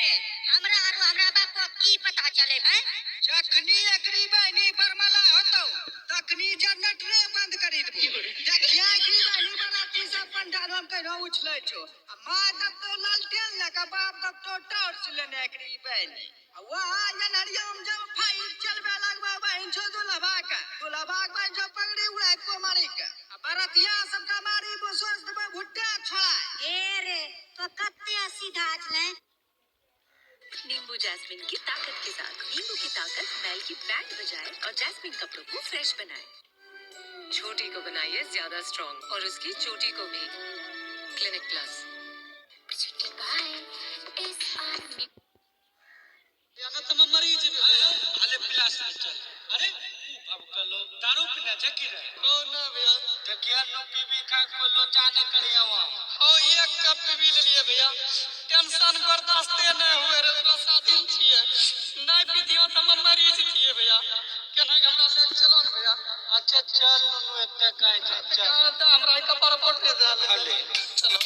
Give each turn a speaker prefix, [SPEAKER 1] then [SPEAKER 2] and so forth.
[SPEAKER 1] हमरा आरो हमरा बाप को की पता चले हैं?
[SPEAKER 2] जखनी एकरी बहनी बरमला होतो तखनी जनरेटरे बंद करी देबो। देखिया एकरी बहनी बराती सब पंडाल हम कहिनो उछलै छो। आ मां तब तो लालटेन लगा बाप तब तो टॉर्च लेने एकरी बहनी। आ वहां जनहरिया में जब फाइट चलबे लगबा बहन छो दुल्हबा के बहन जो पगड़ी उड़ाई को मारी के। आ बरातिया सबका मारी बसोस देबे भुट्टा छोड़ा।
[SPEAKER 1] ए रे तो कत्ते सीधा चले।
[SPEAKER 3] नींबू जैस्मिन की ताकत के साथ नींबू की ताकत बैल की बैंड बजाए और जैस्मिन कपड़ों को फ्रेश बनाए। छोटी को बनाइए ज्यादा स्ट्रॉन्ग और उसकी चोटी को भी। Clinic plus.
[SPEAKER 2] तुम मरीज हाले पिलास में चल। अरे अब कलो दारू पीना जकी रहे ओ ना भैया जकिया नो पीबी खा को लोचा न करिया वा ओ एक कप पीबी ले लिए भैया टेंशन बर्दाश्त नहीं हुए रे दिन छिए नहीं पीतियो त हम मरीज छिए भैया केना हमरा ले चलो न भैया अच्छा चल नु एते काहे चल त हमरा के पर पट दे चलो